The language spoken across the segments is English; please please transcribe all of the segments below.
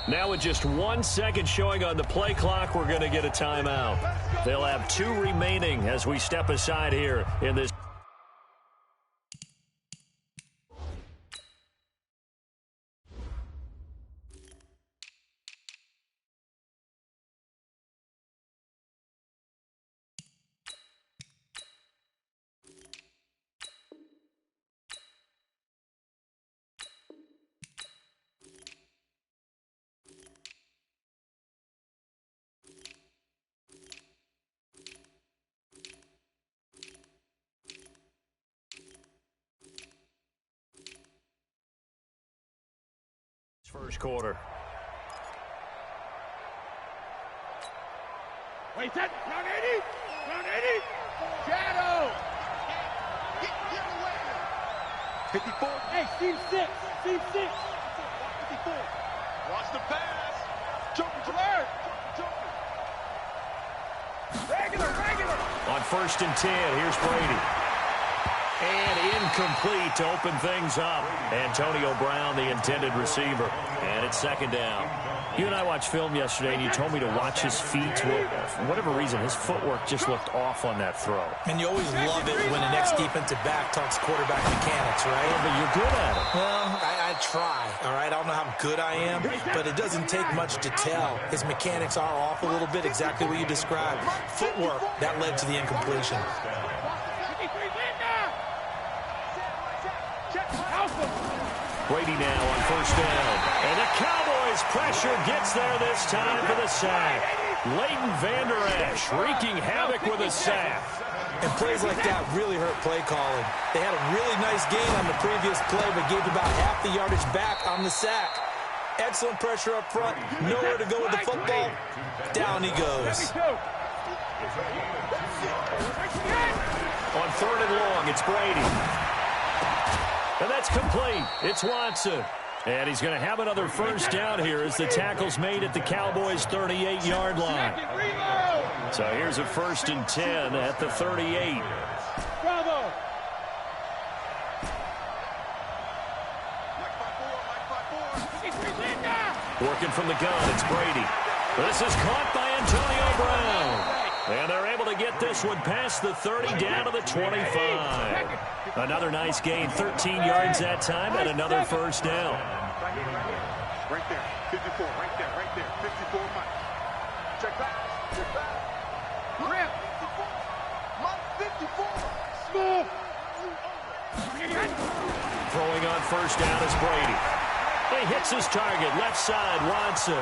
Now with just 1 second showing on the play clock, we're going to get a timeout. They'll have 2 remaining as we step aside here in this. First quarter. Wait, that round 80, round 80. Shadow. Get away. 54. Hey, Steve 6. 54. Watch the pass. Joker alert. Regular. On 1st and 10, here's Brady. And incomplete to open things up. Antonio Brown, the intended receiver. And it's 2nd down. You and I watched film yesterday, and you told me to watch his feet. Well, for whatever reason, his footwork just looked off on that throw. And you always love it when the next defensive back talks quarterback mechanics, right? Yeah, but you're good at it. Well, I try, all right? I don't know how good I am, but it doesn't take much to tell. His mechanics are off a little bit, exactly what you described. Footwork, that led to the incompletion. Brady now on 1st down. And the Cowboys pressure gets there this time for the sack. Leighton Vander Esch wreaking havoc with a sack. And plays like that really hurt play calling. They had a really nice gain on the previous play, but gave about half the yardage back on the sack. Excellent pressure up front. Nowhere to go with the football. Down he goes. On 3rd and long, it's Brady. And that's complete. It's Watson. And he's going to have another 1st down here as the tackle's made at the Cowboys' 38-yard line. So here's a 1st and 10 at the 38. Bravo. Working from the gun, it's Brady. This is caught by Antonio Brown. And they're able to get this one past the 30 down to the 25. Another nice gain, 13 yards that time, and another 1st down. Right there, 54, right there, 54, Mike. Check back. Grip. 54. Smooth. Throwing on 1st down is Brady. He hits his target, left side, Watson.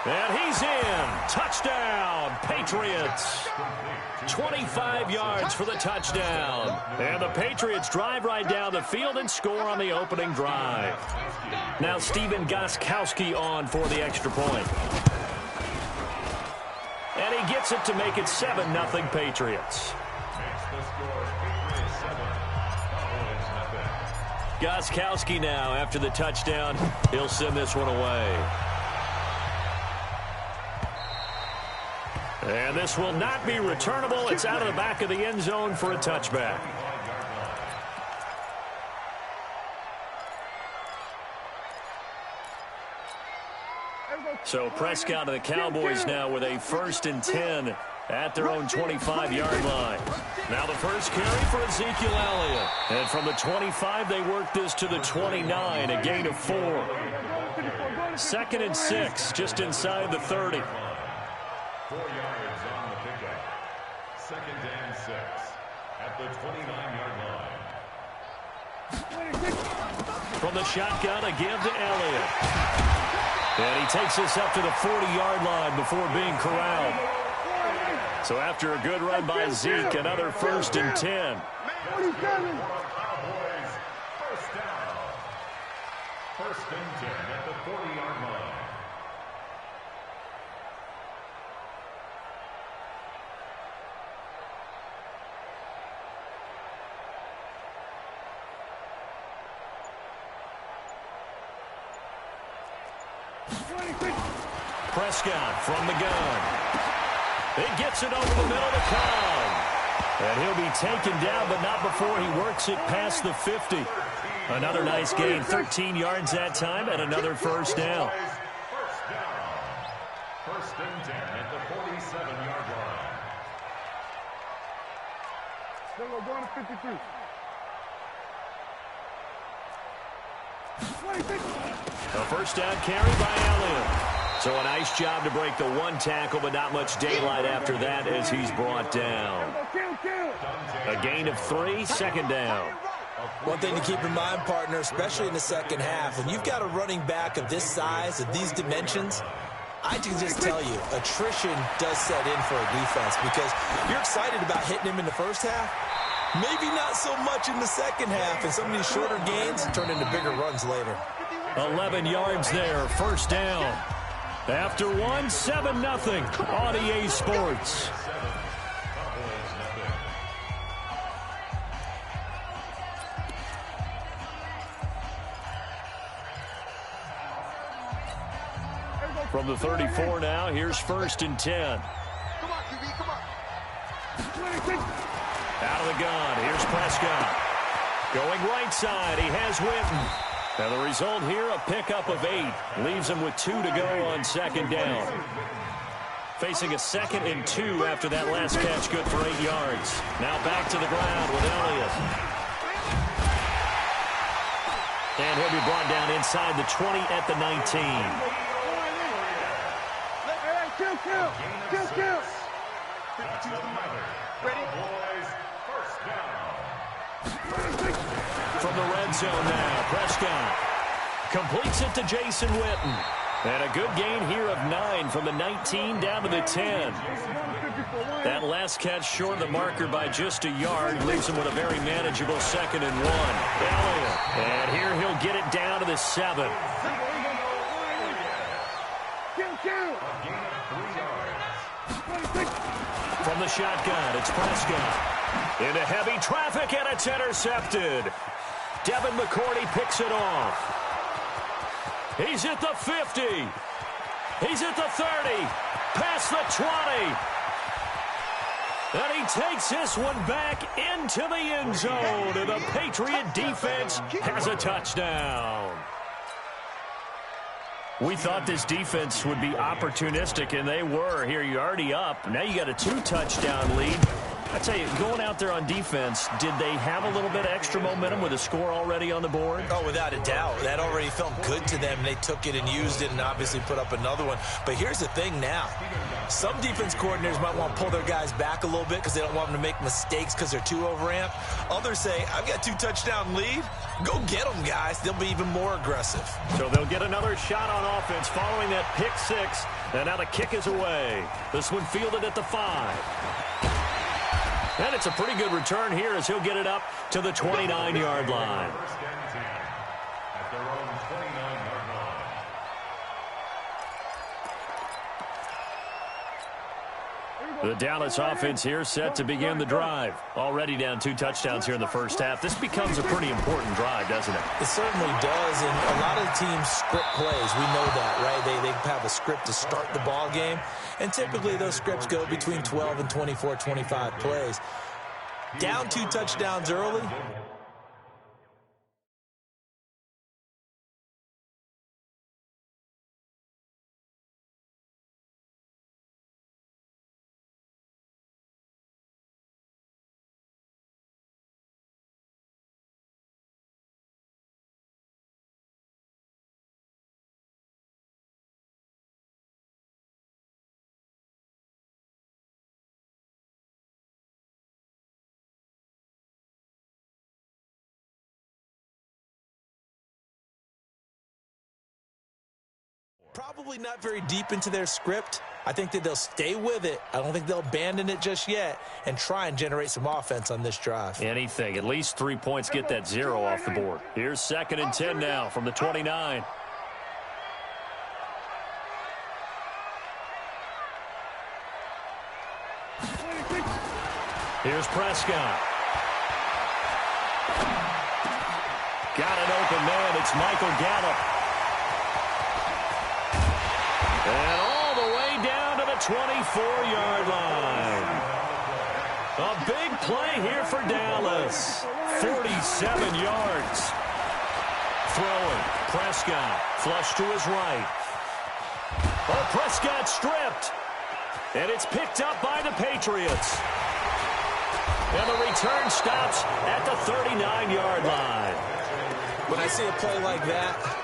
And he's in. Touchdown, Patriots. 25 yards for the touchdown. And the Patriots drive right down the field and score on the opening drive. Now Stephen Gostkowski on for the extra point. And he gets it to make it 7-0 Patriots. Gostkowski now after the touchdown. He'll send this one away. And this will not be returnable. It's out of the back of the end zone for a touchback. So Prescott and the Cowboys now with a 1st and 10 at their own 25-yard line. Now the first carry for Ezekiel Elliott. And from the 25, they work this to the 29, a gain of 4. 2nd and 6, just inside the 30. 4 yards on the pickup. 2nd and 6 at the 29-yard line. From the shotgun, a give to Elliott. And he takes us up to the 40-yard line before being corralled. So after a good run by Zeke, another 1st and 10. Cowboys, 1st down. 1st and 10 at the 40-yard line. Prescott from the gun. It gets it over the middle to Cobb. And he'll be taken down, but not before he works it past the 50. Another nice gain, 13 yards that time, and another 1st down. First and 10 at the 47-yard line. We're going to 53. A first down carry by Elliott. So a nice job to break the one tackle, but not much daylight after that as he's brought down. A gain of 3, second down. One thing to keep in mind, partner, especially in the second half, when you've got a running back of this size, of these dimensions, I can just tell you, attrition does set in for a defense because you're excited about hitting him in the first half. Maybe not so much in the second half, and some of these shorter gains turn into bigger runs later. 11 yards there, first down. After one, 7-0 on EA Sports. From the 34 now, here's first and 10. Come on, QB, come on. Out of the gun, here's Prescott. Going right side, he has Witten. And the result here, a pickup of 8. Leaves him with 2 to go on second down. Facing a 2nd and 2 after that last catch, good for 8 yards. Now back to the ground with Elliott. And he'll be brought down inside the 20 at the 19. Kill. Ready? First down. From the red zone now, Prescott completes it to Jason Witten. And a good gain here of 9 from the 19 down to the 10. That last catch short of the marker by just a yard leaves him with a very manageable 2nd and 1. Elliott. And here he'll get it down to the 7. From the shotgun, it's Prescott. Into heavy traffic, and it's intercepted. Devin McCourty picks it off. He's at the 50. He's at the 30. Past the 20. And he takes this one back into the end zone. And the Patriot defense has a touchdown. We thought this defense would be opportunistic, and they were. Here, you're already up. Now you got a 2-touchdown lead. I tell you, going out there on defense, did they have a little bit of extra momentum with a score already on the board? Oh, without a doubt. That already felt good to them. They took it and used it and obviously put up another one. But here's the thing now. Some defense coordinators might want to pull their guys back a little bit because they don't want them to make mistakes because they're too overamped. Others say, I've got 2-touchdown lead. Go get them, guys. They'll be even more aggressive. So they'll get another shot on offense following that pick 6. And now the kick is away. This one fielded at the 5. And it's a pretty good return here as he'll get it up to the 29-yard line. First and 10 at their own 29-yard line. The Dallas offense here set to begin the drive. Already down 2 touchdowns here in the first half. This becomes a pretty important drive, doesn't it? It certainly does, and a lot of the teams script plays. We know that, right? They have a script to start the ball game, and typically those scripts go between 12 and 24, 25 plays. Down 2 touchdowns early. Probably not very deep into their script. I think that they'll stay with it. I don't think they'll abandon it just yet and try and generate some offense on this drive. Anything. At least 3 points, get that 0 off the board. Here's 2nd and 10 now from the 29. Here's Prescott. Got an open man. It's Michael Gallup. And all the way down to the 24-yard line. A big play here for Dallas. 47 yards. Throwing. Prescott. Flush to his right. Oh, Prescott stripped. And it's picked up by the Patriots. And the return stops at the 39-yard line. When I see a play like that,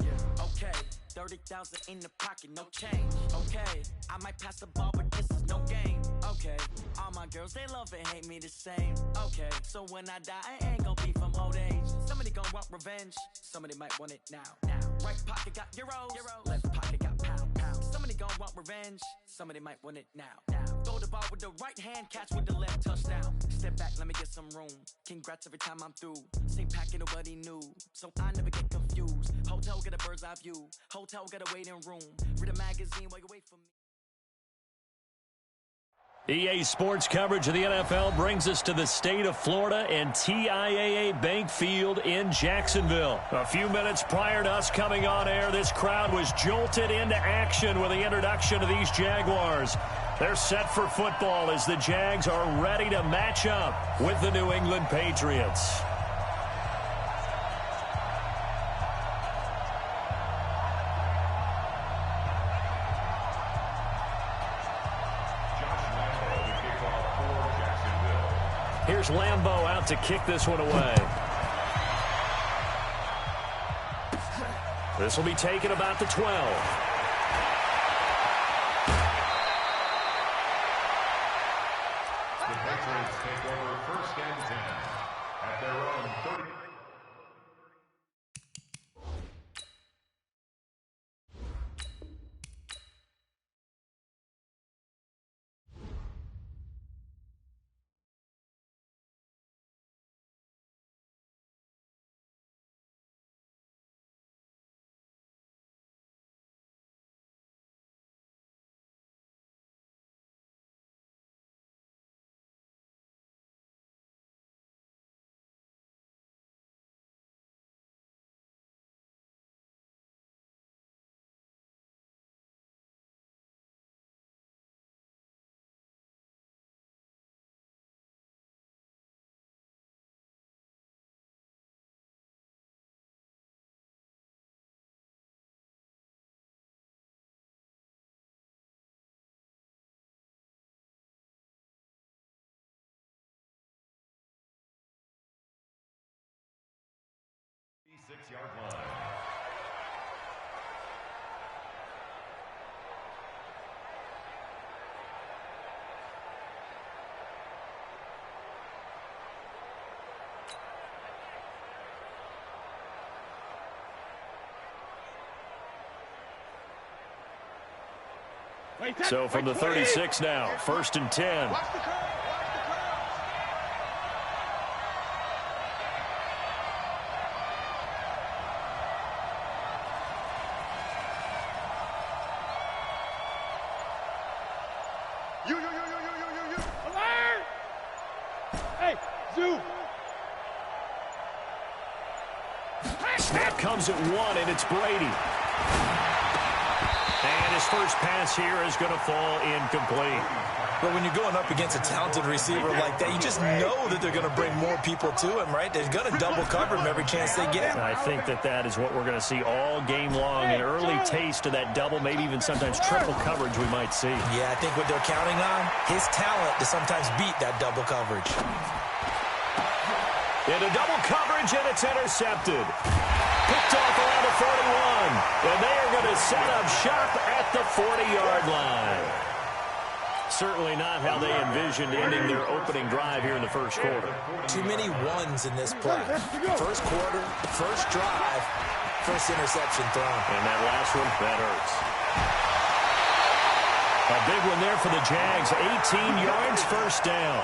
Yeah. Okay. 30,000 in the pocket, no change. Okay. I might pass the ball, but this is no game. Okay. All my girls, they love and hate me the same. Okay. So when I die, I ain't gonna be from old age. Somebody gonna want revenge. Somebody might want it now. Right pocket got euros. Left pocket got pounds. Somebody gonna want revenge. Somebody might want it now. Throw the ball with the right hand, catch with the left, touchdown. Step back, let me get some room. Congrats every time I'm through. Same packet, nobody knew. So I never get confused. Hotel get a bird's eye view. Hotel get a waiting room. Read a magazine while you wait for me. EA Sports coverage of the NFL brings us to the state of Florida and TIAA Bank Field in Jacksonville. A few minutes prior to us coming on air, this crowd was jolted into action with the introduction of these Jaguars. They're set for football as the Jags are ready to match up with the New England Patriots. Here's Lambeau out to kick this one away. This will be taken about the 12. The Patriots take over 1st and 10 at their own 30. Yard line. So from the 36 now, 1st and 10. Watch the curve. Alert! Hey, Zoo! Snap comes at 1, and it's Brady. And his first pass here is going to fall incomplete. but when you're going up against a talented receiver like that, you just know that they're going to bring more people to him, right? They're going to double cover him every chance they get. I think that is what we're going to see all game long, an early taste of that double, maybe even sometimes triple coverage we might see. Yeah, I think what they're counting on, his talent to sometimes beat that double coverage. Into double coverage, and it's intercepted. Picked off around the 41, and they are going to set up shop at the 40-yard line. Certainly not how they envisioned ending their opening drive here in the first quarter. Too many ones in this play. First quarter, first drive, first interception thrown. And that last one, that hurts. A big one there for the Jags. 18 yards, first down.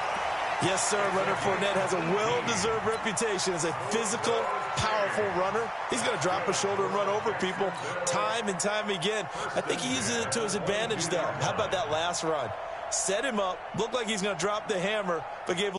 Yes, sir. Leonard Fournette has a well-deserved reputation as a physical, powerful runner. He's going to drop his shoulder and run over people time and time again. I think he uses it to his advantage, though. How about that last run? Set him up, looked like he's going to drop the hammer, but gave a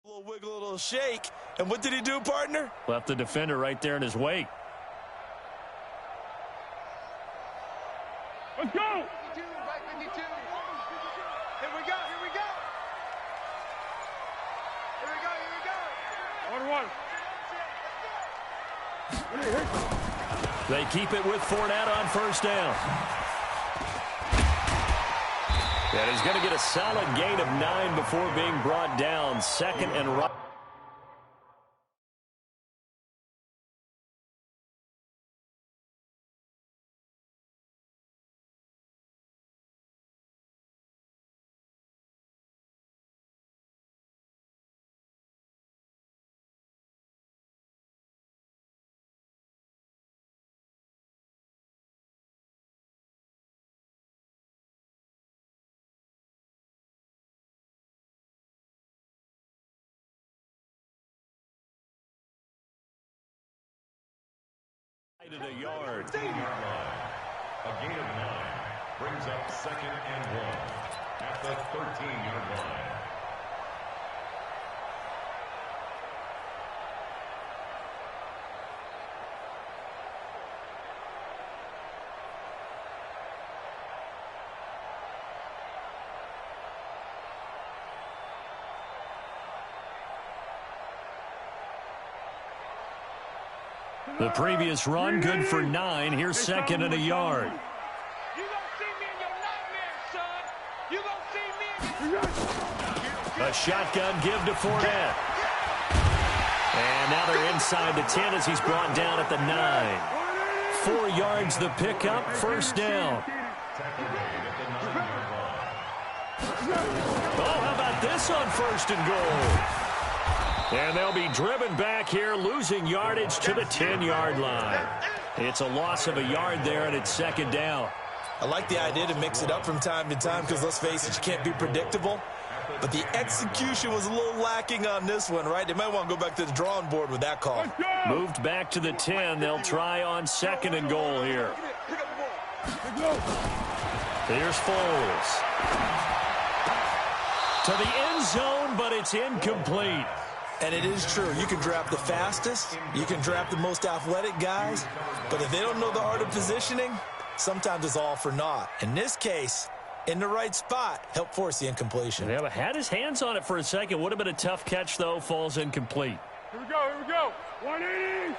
little wiggle, a little shake. And what did he do, partner? Left the defender right there in his wake. Let's go! 52, right 52. Here we go, here we go. Here we go, here we go. 1-1. They keep it with Fournette on first down. And he's going to get a solid gain of 9 before being brought down. Second and right. To the yard. 13-yard line. A gain of 9 brings up 2nd and 1 at the 13-yard line. The previous run, good for 9. Here's 2nd and a yard. You gonna see me in your nightmares, son. You gonna see me in your... A shotgun give to Fournette. And now they're inside the 10 as he's brought down at the 9. 4 yards the pickup, first down. Oh, how about this on 1st and goal? And they'll be driven back here, losing yardage to the 10-yard line. It's a loss of a yard there, and it's 2nd down. I like the idea to mix it up from time to time because, let's face it, you can't be predictable. But the execution was a little lacking on this one, right? They might want to go back to the drawing board with that call. Moved back to the 10. They'll try on 2nd and goal here. Here's Foles. To the end zone, but it's incomplete. And it is true. You can draft the fastest. You can draft the most athletic guys. But if they don't know the art of positioning, sometimes it's all for naught. In this case, in the right spot, help force the incompletion. Yeah, but had his hands on it for a second. Would have been a tough catch, though. Falls incomplete. Here we go, here we go. 180.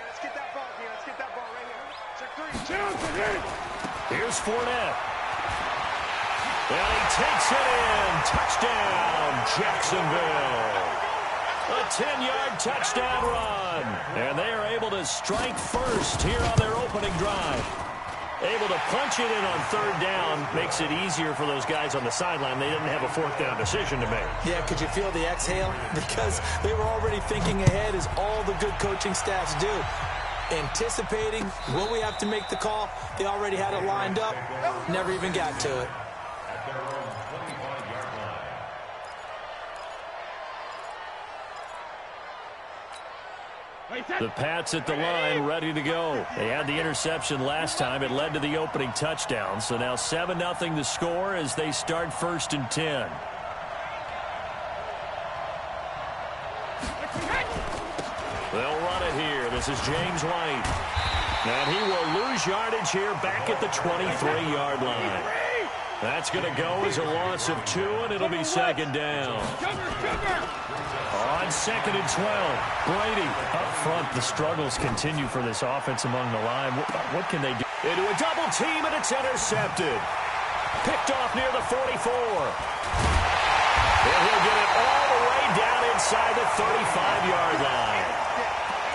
Let's get that ball here. Let's get that ball right here. Check 3. Johnson, hit. Here's Fournette. And he takes it in. Touchdown, Jacksonville. A 10-yard touchdown run. And they are able to strike first here on their opening drive. Able to punch it in on 3rd down makes it easier for those guys on the sideline. They didn't have a 4th down decision to make. Yeah, could you feel the exhale? Because they were already thinking ahead, as all the good coaching staffs do. Anticipating, will we have to make the call? They already had it lined up. Never even got to it. At their own 25-yard line. The Pats at the line, ready to go. They had the interception last time. It led to the opening touchdown. So now 7-0 the score as they start 1st and 10. They'll run it here. This is James White. And he will lose yardage here back at the 23-yard line. That's going to go as a loss of 2, and it'll be 2nd down. On 2nd and 12, Brady up front. The struggles continue for this offense among the line. What can they do? Into a double team, and it's intercepted. Picked off near the 44. And he'll get it all the way down inside the 35-yard line.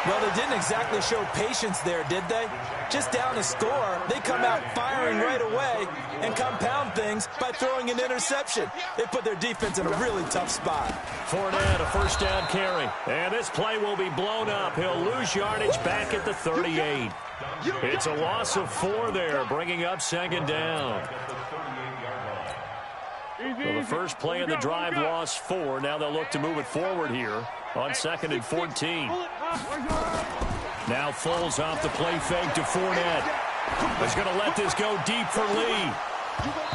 Well, they didn't exactly show patience there, did they? Just down a score, they come out firing right away and compound things by throwing an interception. They put their defense in a really tough spot. Fournette, a first down carry. And this play will be blown up. He'll lose yardage back at the 38. It's a loss of 4 there, bringing up second down. So the first play of the drive lost 4. Now they'll look to move it forward here on 2nd and 14. Now Foles off the play fake to Fournette. He's going to let this go deep for Lee.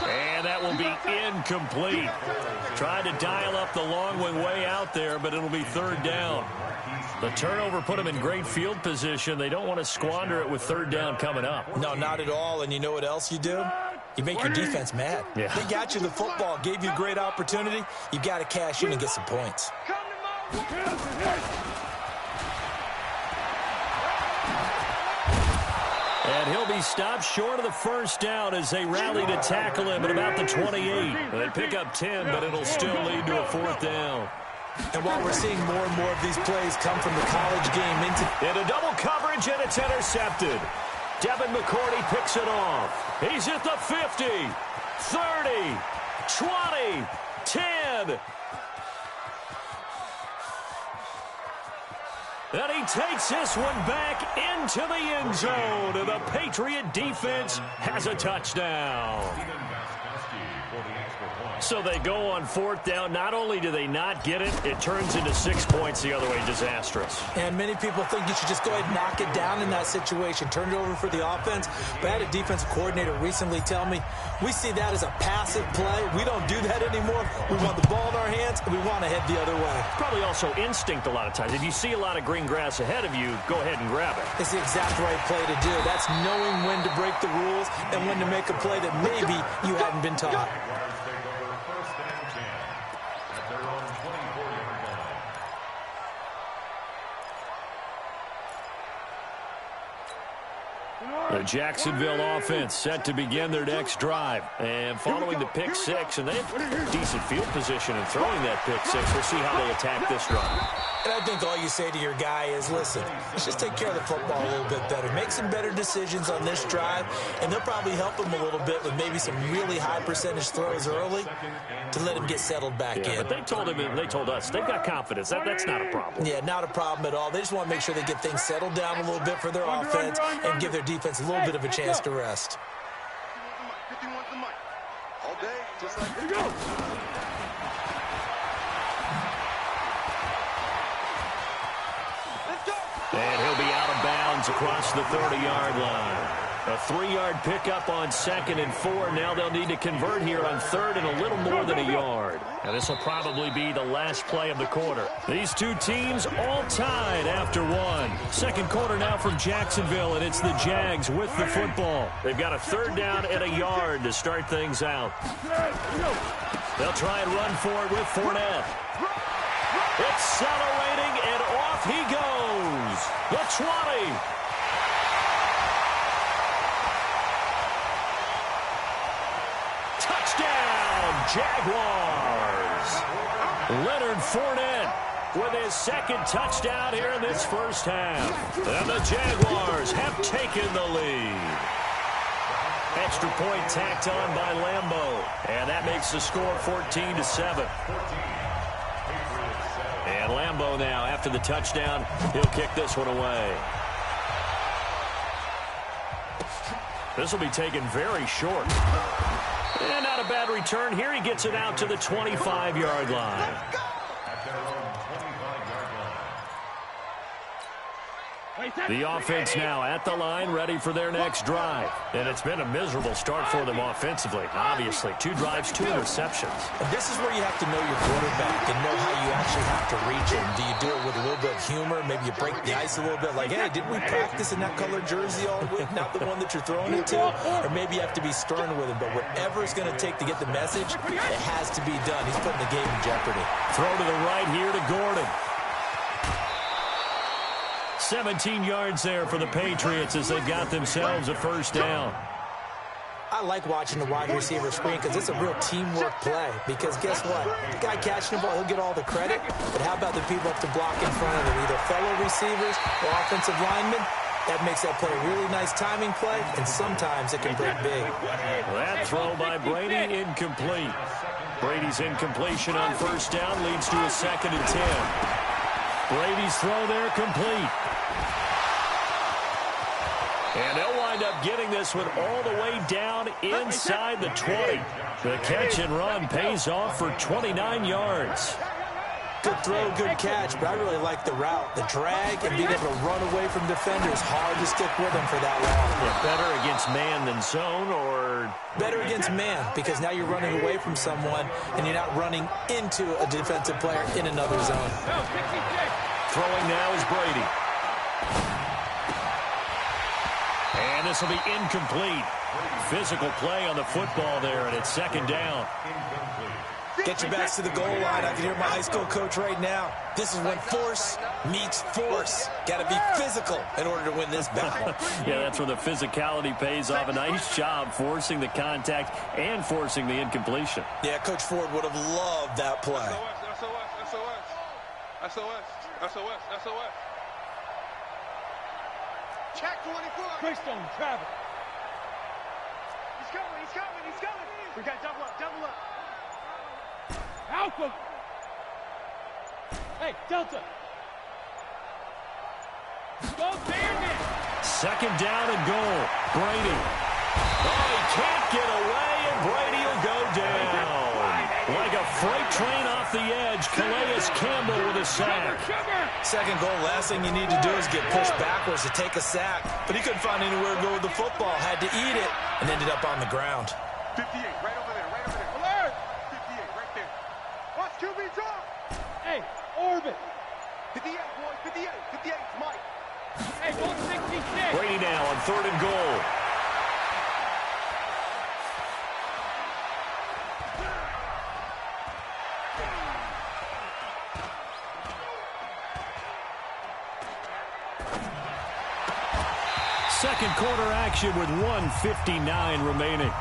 And that will be incomplete. Tried to dial up the long one way out there, but it'll be 3rd down. The turnover put them in great field position. They don't want to squander it with 3rd down coming up. No, not at all. And you know what else you do? You make your defense mad. Yeah. They got you the football, gave you a great opportunity. You got to cash in and get some points. And he'll be stopped short of the first down as they rally to tackle him at about the 28. They pick up 10, but it'll still lead to a 4th down. And while we're seeing more and more of these plays come from the college game into double coverage, and it's intercepted. Devin McCourty picks it off. He's at the 50, 30, 20, 10. And he takes this one back into the end zone. And the Patriot defense has a touchdown. So they go on 4th down. Not only do they not get it, it turns into 6 points the other way. Disastrous. And many people think you should just go ahead and knock it down in that situation. Turn it over for the offense. But I had a defensive coordinator recently tell me, we see that as a passive play. We don't do that anymore. We want the ball in our hands, and we want to head the other way. Probably also instinct a lot of times. If you see a lot of green grass ahead of you, go ahead and grab it. It's the exact right play to do. That's knowing when to break the rules and when to make a play that maybe you hadn't been taught. The Jacksonville offense set to begin their next drive. And following the pick 6, and they have decent field position in throwing that pick 6. We'll see how they attack this drive. And I think all you say to your guy is, listen, let's just take care of the football a little bit better. Make some better decisions on this drive, and they'll probably help him a little bit with maybe some really high percentage throws early to let him get settled back in. But they told him, and they told us, they've got confidence. That's not a problem. Yeah, not a problem at all. They just want to make sure they get things settled down a little bit for their offense and give their defense a little bit of a chance to rest. 51's the mic. All day, just like here we go. And he'll be out of bounds across the 30-yard line. A 3-yard pickup on 2nd and 4. Now they'll need to convert here on 3rd and a little more than a yard. And this will probably be the last play of the quarter. These two teams all tied after 1. Second quarter now from Jacksonville, and it's the Jags with the football. They've got a 3rd down and a yard to start things out. They'll try and run for it with Fournette. Accelerating, and off he goes. The 20. Touchdown, Jaguars. Leonard Fournette with his 2nd touchdown here in this first half. And the Jaguars have taken the lead. Extra point tacked on by Lambeau. And that makes the score 14-7. And Lambeau now, after the touchdown, he'll kick this one away. This will be taken very short. And not a bad return. Here he gets it out to the 25-yard line. The offense now at the line, ready for their next drive. And it's been a miserable start for them offensively. Obviously, 2 drives, 2 interceptions. And this is where you have to know your quarterback and know how you actually have to reach him. Do you do it with a little bit of humor? Maybe you break the ice a little bit, like, hey, didn't we practice in that colored jersey all week? Not the one that you're throwing it to. Or maybe you have to be stern with him. But whatever it's going to take to get the message, it has to be done. He's putting the game in jeopardy. Throw to the right here to Gordon. 17 yards there for the Patriots as they've got themselves a first down. I like watching the wide receiver screen because it's a real teamwork play. Because guess what? The guy catching the ball, he'll get all the credit. But how about the people up to block in front of him, either fellow receivers or offensive linemen? That makes that play a really nice timing play, and sometimes it can break big. That throw by Brady incomplete. Brady's incompletion on first down leads to a 2nd and 10. Brady's throw there complete. And they'll wind up getting this one all the way down inside the 20. The catch and run pays off for 29 yards. Good throw, good catch, but I really like the route. The drag and being able to run away from defenders, hard to stick with them for that long. Yeah, better against man than zone, or? Better against man, because now you're running away from someone and you're not running into a defensive player in another zone. Throwing now is Brady. And this will be incomplete. Physical play on the football there, and it's 2nd down. Get your backs to the goal line. I can hear my high school coach right now. This is when force meets force. Got to be physical in order to win this battle. Yeah, that's where the physicality pays off. A nice job forcing the contact and forcing the incompletion. Yeah, Coach Ford would have loved that play. SOS. Check 24. Greystone, travel. He's coming. We got double up. Alpha. Hey, Delta. Go Bandit. 2nd down and goal. Brady. Oh, he can't get away, and Brady will go down. Like a freight train off the edge, Calais Campbell with a sack. Second goal, last thing you need to do is get pushed backwards to take a sack. But he couldn't find anywhere to go with the football, had to eat it, and ended up on the ground. 58, right over there. Alert! 58, right there. Watch QB drop. Hey, orbit. 58, boy, 58, Mike. Hey, 166. Brady now on 3rd and goal. Second quarter action with 1:59 remaining.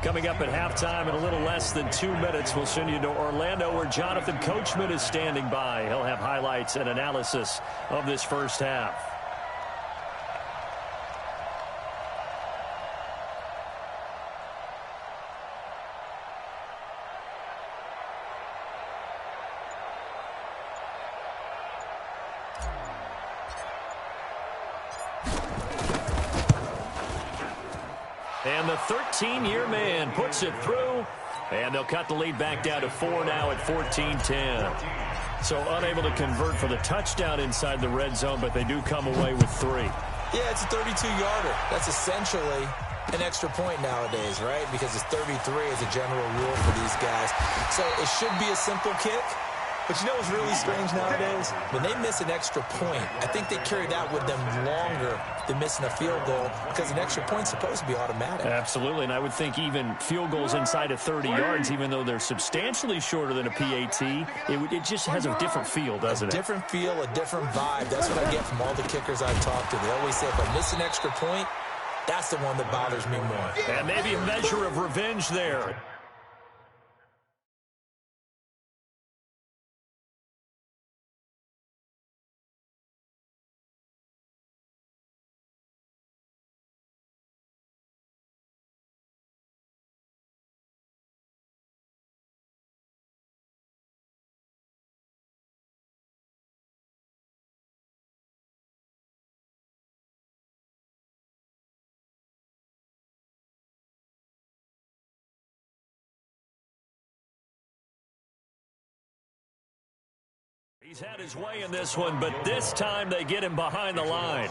Coming up at halftime in a little less than 2 minutes, we'll send you to Orlando where Jonathan Coachman is standing by. He'll have highlights and analysis of this first half. And the 13-year man puts it through, and they'll cut the lead back down to 4 now at 14-10. So unable to convert for the touchdown inside the red zone, but they do come away with 3. Yeah, it's a 32-yarder. That's essentially an extra point nowadays, right? Because it's 33 as a general rule for these guys. So it should be a simple kick. But you know what's really strange nowadays? When they miss an extra point, I think they carry that with them longer than missing a field goal because an extra point's supposed to be automatic. Absolutely, and I would think even field goals inside of 30 yards, even though they're substantially shorter than a PAT, it just has a different feel, doesn't it? A different feel, a different vibe. That's what I get from all the kickers I've talked to. They always say, if I miss an extra point, that's the one that bothers me more. And maybe a measure of revenge there. He's had his way in this one, but this time they get him behind the line.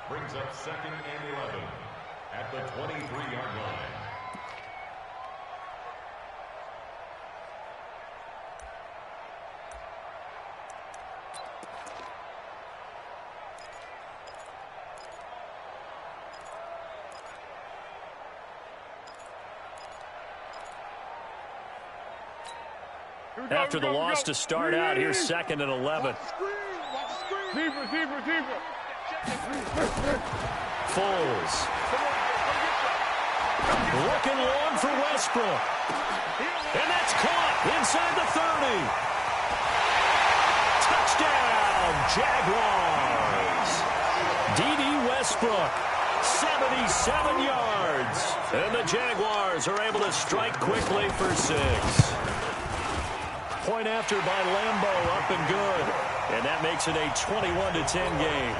Brings up 2nd and 11 at the 23-yard line. After the loss to start out, here's 2nd and 11. Foles. Looking long for Westbrook. And that's caught inside the 30. Touchdown, Jaguars. D.D. Westbrook, 77 yards. And the Jaguars are able to strike quickly for 6. Point after by Lambo, up and good. And that makes it a 21-10 game.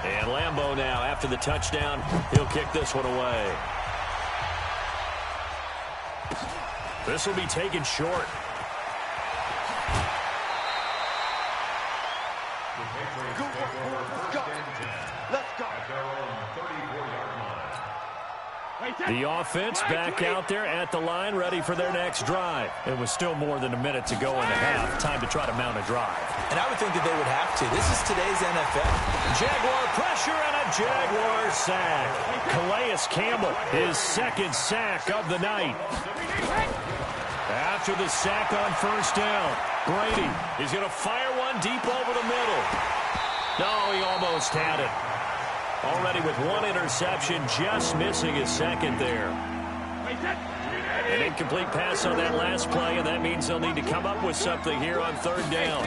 And Lambo now, after the touchdown, he'll kick this one away. This will be taken short. The offense back out there at the line, ready for their next drive. It was still more than a minute to go in the half. Time to try to mount a drive. And I would think that they would have to. This is today's NFL. Jaguar pressure and a Jaguar sack. Calais Campbell, his 2nd sack of the night. After the sack on 1st down, Brady is going to fire one deep over the middle. No, he almost had it. Already with 1 interception, just missing his 2nd there. An incomplete pass on that last play, and that means they'll need to come up with something here on 3rd down.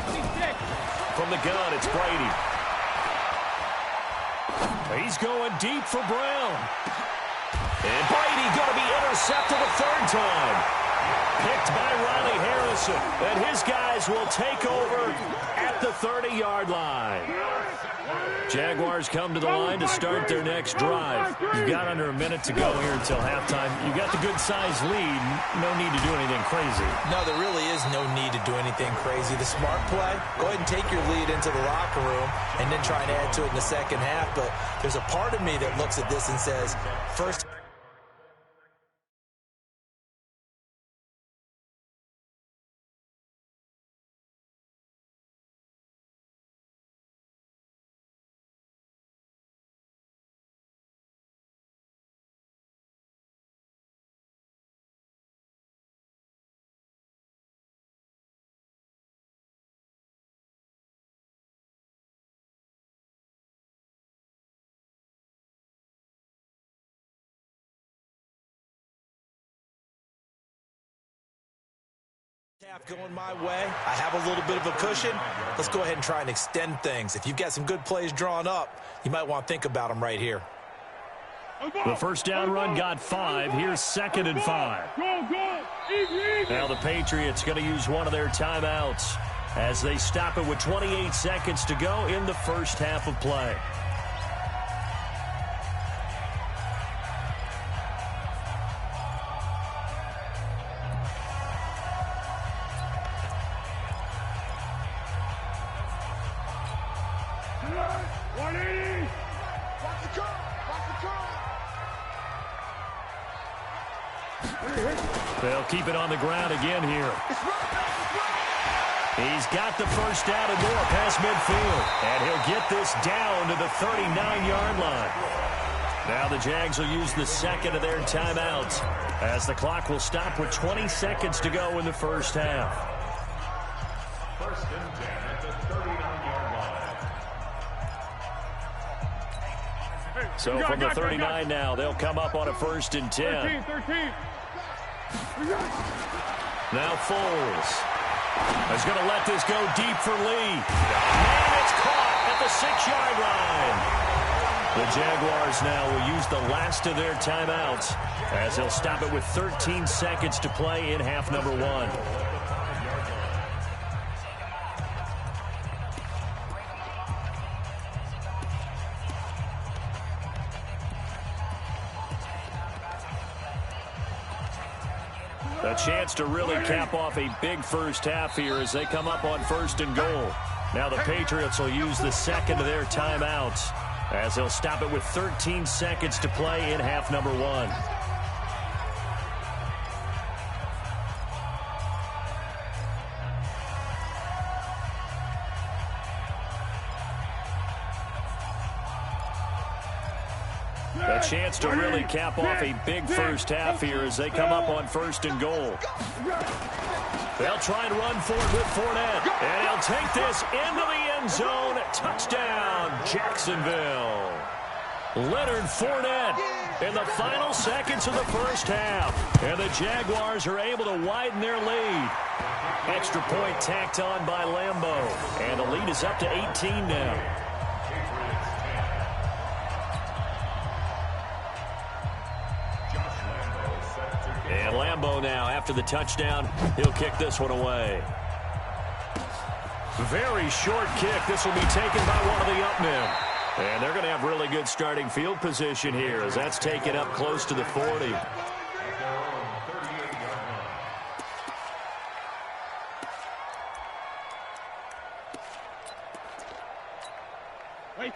From the gun, it's Brady. He's going deep for Brown. And Brady going to be intercepted a 3rd time. Picked by Riley Harrison. And his guys will take over at the 30-yard line. Jaguars come to the line to start their next drive. You've got under a minute to go here until halftime. You've got the good-sized lead. No need to do anything crazy. No, there really is no need to do anything crazy. The smart play, go ahead and take your lead into the locker room and then try and add to it in the 2nd half. But there's a part of me that looks at this and says, first... going my way. I have a little bit of a cushion. Let's go ahead and try and extend things. If you've got some good plays drawn up, you might want to think about them right here. The 1st down run got 5. Here's 2nd and 5. Now the Patriots going to use one of their timeouts as they stop it with 28 seconds to go in the 1st half of play. They'll keep it on the ground again here. He's got the 1st down and more past midfield. And he'll get this down to the 39-yard line. Now the Jags will use the 2nd of their timeouts as the clock will stop with 20 seconds to go in the 1st half. 1st and 10 at the 39-yard line. So from the 39 now, they'll come up on a 1st and 10. 13. Now Foles is going to let this go deep for Lee. And it's caught at the 6-yard line. The Jaguars now will use the last of their timeouts as they'll stop it with 13 seconds to play in half number 1. A chance to really cap off a big 1st half here as they come up on 1st and goal. Now the Patriots will use the 2nd of their timeouts as they'll stop it with 13 seconds to play in half number 1. A chance to really cap off a big first half here as they come up on 1st and goal. They'll try and run for it with Fournette. And he'll take this into the end zone. Touchdown, Jacksonville. Leonard Fournette in the final seconds of the first half. And the Jaguars are able to widen their lead. Extra point tacked on by Lambeau. And the lead is up to 18 now. And Lambeau now, after the touchdown, he'll kick this one away. Very short kick. This will be taken by one of the up men. And they're going to have really good starting field position here as that's taken up close to the 40.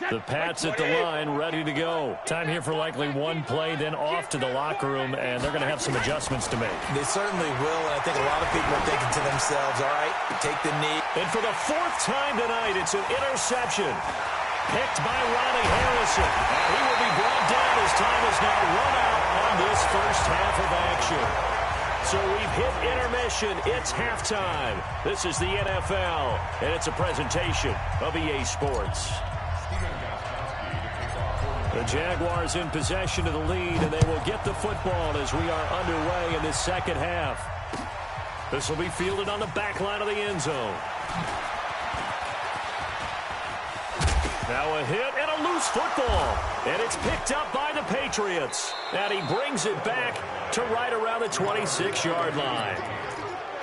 The Pats at the line, ready to go. Time here for likely one play, then off to the locker room, and they're going to have some adjustments to make. They certainly will, and I think a lot of people are thinking to themselves, all right, take the knee. And for the 4th time tonight, it's an interception. Picked by Ronnie Harrison. And he will be brought down as time is now run out on this first half of action. So we've hit intermission. It's halftime. This is the NFL, and it's a presentation of EA Sports. The Jaguars in possession of the lead, and they will get the football as we are underway in this second half. This will be fielded on the back line of the end zone. Now a hit and a loose football. And it's picked up by the Patriots. And he brings it back to right around the 26-yard line.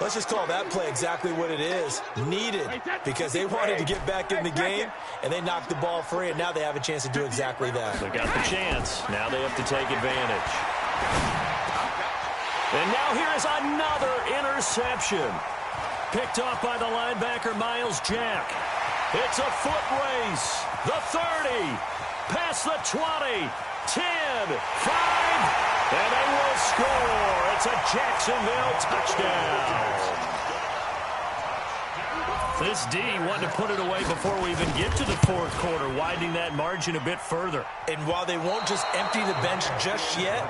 Let's just call that play exactly what it is. Needed, because they wanted to get back in the game, and they knocked the ball free, and now they have a chance to do exactly that. They got the chance. Now they have to take advantage. And now here is another interception. Picked off by the linebacker, Miles Jack. It's a foot race. The 30, past the 20, 10, 5, and they will score. It's a Jacksonville touchdown. This D wanted to put it away before we even get to the 4th quarter, widening that margin a bit further. And while they won't just empty the bench just yet,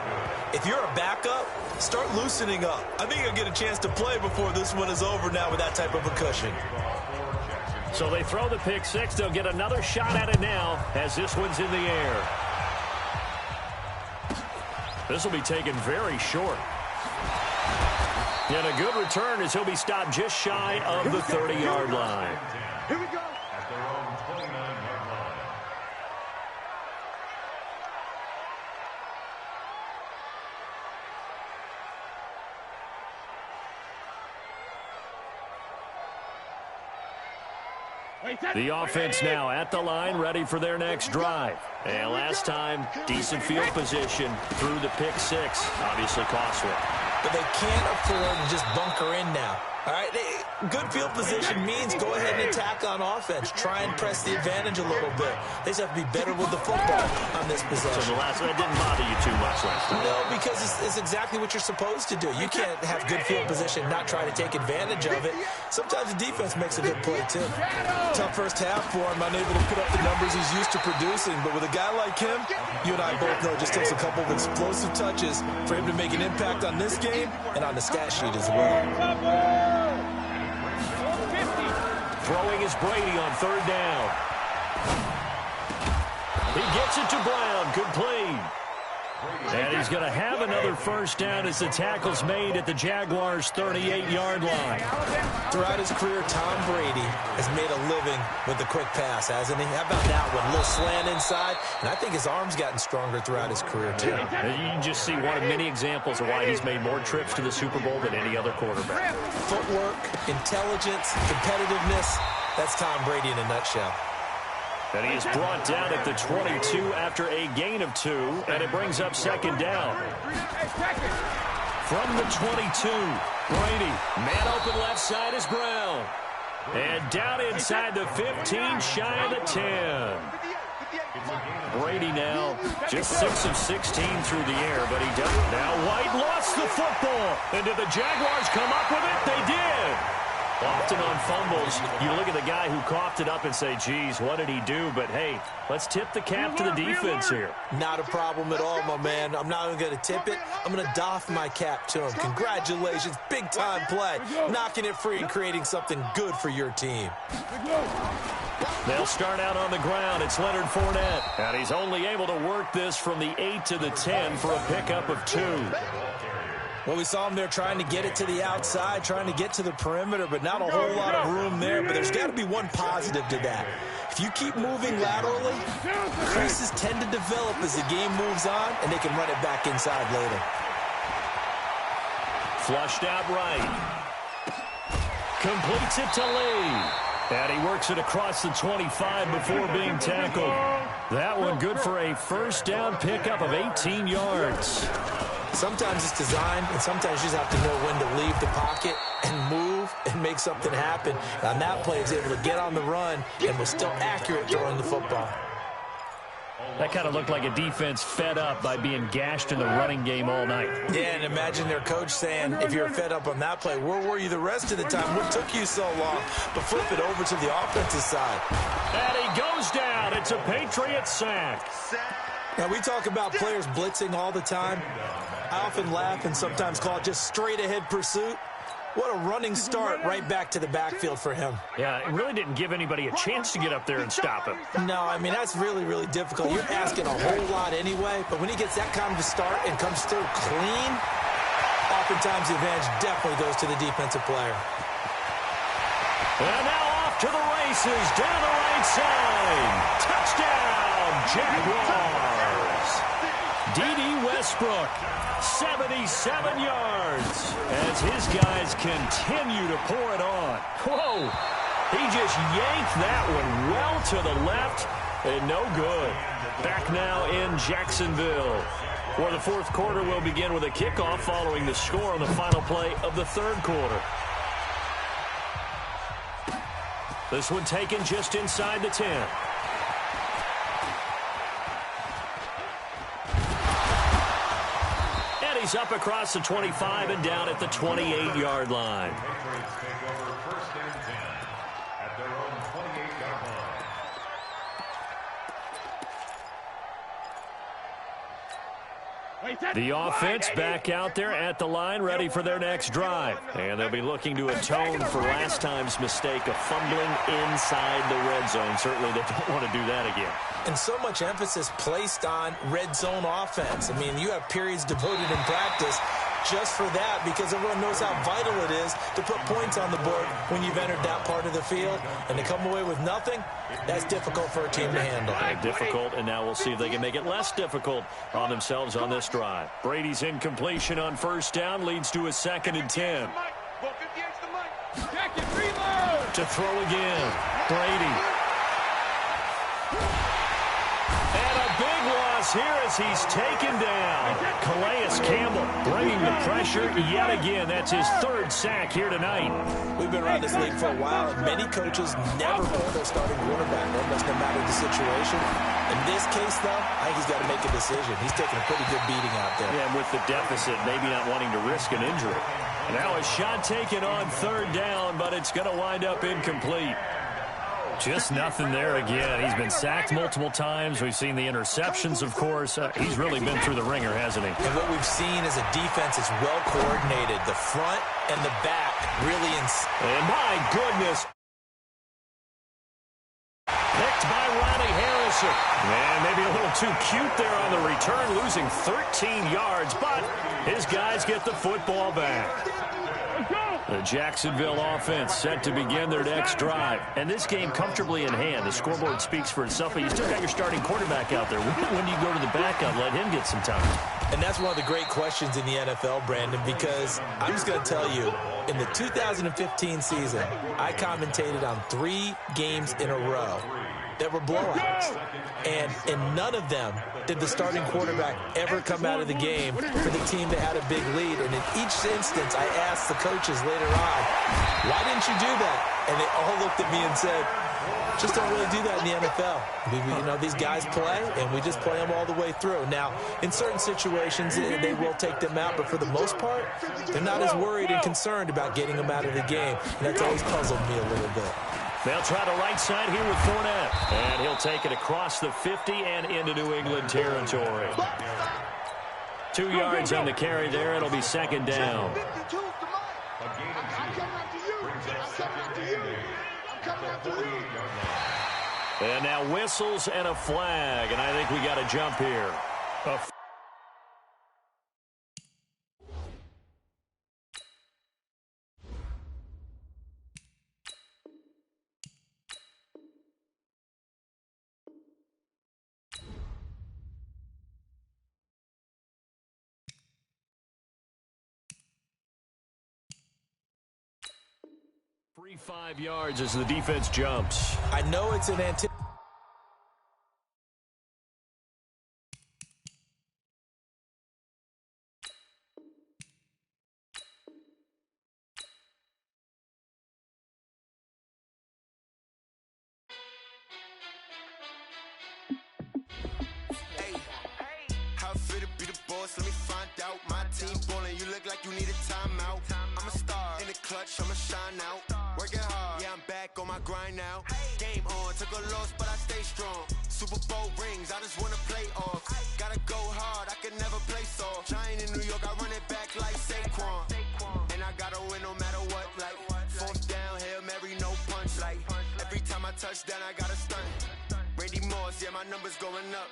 if you're a backup, start loosening up. I think you'll get a chance to play before this one is over now with that type of a cushion. So they throw the pick six. They'll get another shot at it now as this one's in the air. This will be taken very short. And a good return as he'll be stopped just shy of the 30-yard line. Here we go. At their own 29-yard line. The offense now at the line, ready for their next drive. And last time, decent field position through the pick six. Obviously costly. But they can't afford to just bunker in now. All right, good field position means go ahead and attack on offense. Try and press the advantage a little bit. They just have to be better with the football on this possession. So that didn't bother you too much last time? No, because it's exactly what you're supposed to do. You can't have good field position, not try to take advantage of it. Sometimes the defense makes a good play, too. Tough first half for him, unable to put up the numbers he's used to producing. But with a guy like him, you and I both know it just takes a couple of explosive touches for him to make an impact on this game and on the stat sheet as well. Throwing is Brady on 3rd down. He gets it to Brown. Complete. And he's going to have another first down as the tackle's made at the Jaguars' 38-yard line. Throughout his career, Tom Brady has made a living with the quick pass, hasn't he? How about that one? A little slant inside, and I think his arm's gotten stronger throughout his career, too. You can just see one of many examples of why he's made more trips to the Super Bowl than any other quarterback. Footwork, intelligence, competitiveness, that's Tom Brady in a nutshell. And he is brought down at the 22 after a gain of 2, and it brings up 2nd down. From the 22, Brady, man open left side is Brown. And down inside the 15, shy of the 10. Brady now just 6 of 16 through the air, but he doesn't. Now White lost the football. And did the Jaguars come up with it? They did. Often on fumbles, you look at the guy who coughed it up and say, geez, what did he do? But, hey, let's tip the cap to the defense here. Not a problem at all, my man. I'm not even going to tip it. I'm going to doff my cap to him. Congratulations. Big-time play. Knocking it free and creating something good for your team. They'll start out on the ground. It's Leonard Fournette. And he's only able to work this from the 8 to the 10 for a pickup of 2. Well, we saw him there trying to get it to the outside, trying to get to the perimeter, but not a whole lot of room there. But there's got to be one positive to that. If you keep moving laterally, creases tend to develop as the game moves on, and they can run it back inside later. Flushed out right. Completes it to Lee. And he works it across the 25 before being tackled. That one good for a first down pickup of 18 yards. Sometimes it's designed, and sometimes you just have to know when to leave the pocket and move and make something happen. On that play, he was able to get on the run and was still accurate throwing the football. That kind of looked like a defense fed up by being gashed in the running game all night. Yeah, and imagine their coach saying, if you're fed up on that play, where were you the rest of the time? What took you so long? But flip it over to the offensive side. And he goes down. It's a Patriot sack. Now, we talk about players blitzing all the time. I often laugh and sometimes call it just straight-ahead pursuit. What a running start right back to the backfield for him. Yeah, it really didn't give anybody a chance to get up there and stop him. No, I mean, that's really, really difficult. You're asking a whole lot anyway, but when he gets that kind of a start and comes through clean, oftentimes the advantage definitely goes to the defensive player. And now off to the races, down the right side. Touchdown, Jaguars. D.D. Westbrook, 77 yards, as his guys continue to pour it on. Whoa, he just yanked that one well to the left, and no good. Back now in Jacksonville, where the fourth quarter will begin with a kickoff following the score on the final play of the third quarter. This one taken just inside the 10. He's up across the 25 and down at the 28-yard line. Patriots take over first and 10 at their own 28-yard line. The offense back out there at the line, ready for their next drive. And they'll be looking to atone for last time's mistake of fumbling inside the red zone. Certainly they don't want to do that again. And so much emphasis placed on red zone offense. I mean, you have periods devoted in practice just for that because everyone knows how vital it is to put points on the board when you've entered that part of the field. And to come away with nothing, that's difficult for a team to handle. Difficult, and now we'll see if they can make it less difficult on themselves on this drive. Brady's incompletion on first down leads to a 2nd and 10. To throw again, Brady. And a big loss here as he's taken down. Calais Campbell bringing the pressure yet again. That's his 3rd sack here tonight. We've been around this league for a while, and many coaches never pull their starting quarterback, almost no matter the situation. In this case, though, I think he's got to make a decision. He's taking a pretty good beating out there. Yeah, and with the deficit, maybe not wanting to risk an injury. Now a shot taken on 3rd down, but it's going to wind up incomplete. Just nothing there again. He's been sacked multiple times. We've seen the interceptions, of course. He's really been through the ringer, hasn't he? And what we've seen is a defense that's well coordinated. The front and the back really And my goodness. Picked by Ronnie Harrison. And maybe a little too cute there on the return, losing 13 yards. But his guys get the football back. The Jacksonville offense set to begin their next drive. And this game comfortably in hand. The scoreboard speaks for itself, but you still got your starting quarterback out there. When do you go to the backup, let him get some time? And that's one of the great questions in the NFL, Brandon, because I'm just going to tell you, in the 2015 season, I commentated on 3 games in a row that were blowouts. And in none of them did the starting quarterback ever come out of the game for the team that had a big lead. And in each instance, I asked the coaches later on, why didn't you do that? And they all looked at me and said, Just don't really do that in the NFL. These guys play, and we just play them all the way through. Now, in certain situations, they will take them out, but for the most part, they're not as worried and concerned about getting them out of the game. And that's always puzzled me a little bit. They'll try the right side here with Fournette. And he'll take it across the 50 and into New England territory. 2 yards on the carry there. It'll be second down. And now whistles and a flag, and I think we got a jump here. Free 5 yards as the defense jumps. I know it's an anticipation. Let me find out my team ballin'. You look like you need a timeout. I'm a star in the clutch, I'ma shine out. Working hard, yeah, I'm back on my grind now. Game on, took a loss, but I stay strong. Super Bowl rings, I just wanna play off. Gotta go hard, I can never play soft. Giant in New York, I run it back like Saquon. And I gotta win no matter what, like 4th down, Hail Mary, no punch. Like every time I touch down, I gotta stunt. Randy Moss, yeah, my numbers going up.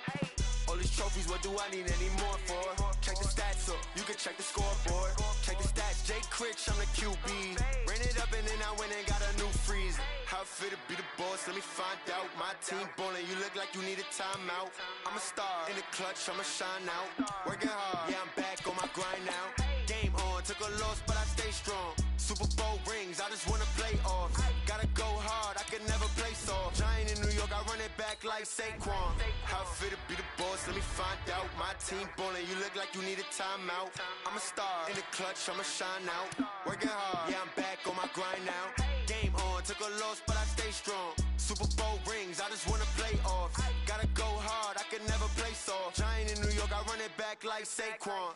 All these trophies, what do I need any more for? Check the stats up, you can check the scoreboard. Check the stats, Jay Critch, I'm the QB. Ran it up and then I went and got a new freeze. How it feel to be the boss, let me find out. My team ballin', you look like you need a timeout. I'm a star in the clutch, I'ma shine out. Working hard, yeah, I'm back on my grind now. Game on, took a loss, but I stay strong. Super Bowl rings, I just wanna play off. Gotta go hard, I can never play soft. Giant in New York, I run it back like Saquon. How it feel to be the boss, let me find out. My team ballin', you look like you need a timeout. I'm a star in the clutch, I'ma shine out. Working hard, yeah, I'm back on my grind now. Game on, took a loss, but I stay strong. Super Bowl rings, I just wanna play off. Gotta go hard, I can never play soft. Giant in New York, I run it back like Saquon.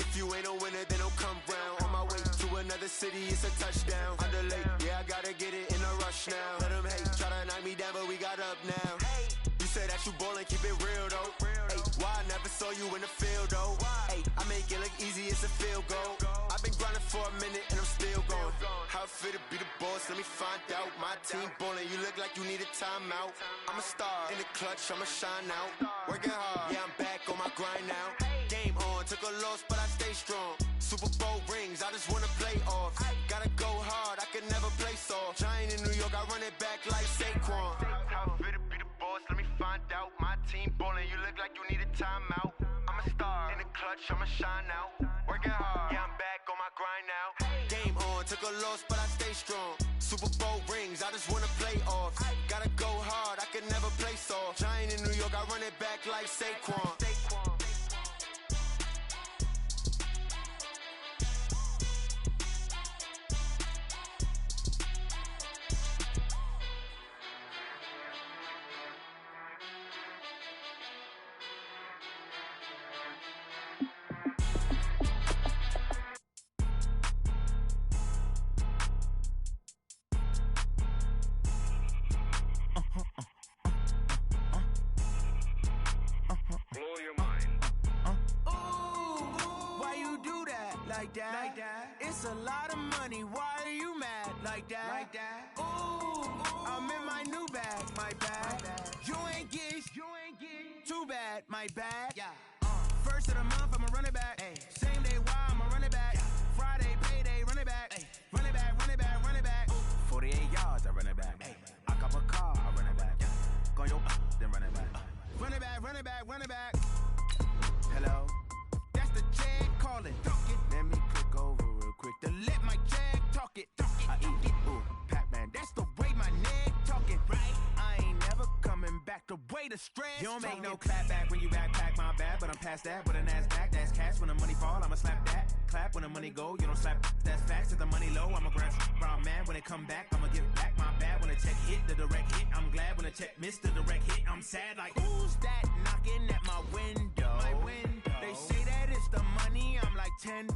If you ain't a winner, then don't come round. On my way to another city, it's a touchdown. Underlay, yeah, I gotta get it in a rush now. Let them hate, try to knock me down, but we got up now. You say that you ballin', keep it real though. Hey, why I never saw you in the field though? Hey, I make it look easy, it's a field goal. I've been grinding for a minute and I'm still going. How it feel to be the boss, let me find out. My team ballin', you look like you need a timeout. I'm a star in the clutch, I'ma shine out. Working hard, yeah, I'm back on my grind now. Game on, took a loss, but I stay strong. Super Bowl rings, I just wanna play off. Gotta go hard, I can never play soft. Giant in New York, I run it back like Saquon. How it feel to be the boss, let me find out. My team ballin', you look like you need a timeout. I'm a star in the clutch, I'ma shine out. Working hard, yeah, I'm back on my grind now. Game on, took a loss, but I stay strong. Super Bowl rings, I just wanna play off. Gotta go hard, I can never play soft. Giant in New York, I run it back like Saquon. Like that. It's a lot of money. Why are you mad like that? Ooh, I'm in my new bag, my bag. You ain't get too bad, my bag. Yeah. First of the month, I'ma run it back. Ay. Same day, why I'ma run it back. Yeah. Friday, payday, run it back. Ay. Run it back, run it back, run it back. 48 yards, I run it back. Ay. I cop a car, I run it back. Yeah. Go your then run it back. Run it back, run it back, run it back. Hello, that's the check calling. Let me click over real quick to let my jag talk it. I eat it, ooh, Pac-Man, that's the way my neck talking, right? I ain't never coming back the way the stress. You don't make no clap back when you backpack, my bad, but I'm past that. With an ass back, that's cash. When the money fall, I'ma slap that. Clap when the money go, you don't slap. That's facts. If the money low, I'ma grab brown man. When it come back, I'ma give back my bad. When it check hit, the direct hit. I'm glad when a check missed the direct hit. I'm sad like, who's that knocking at my window? They say that it's the money, I'm like 10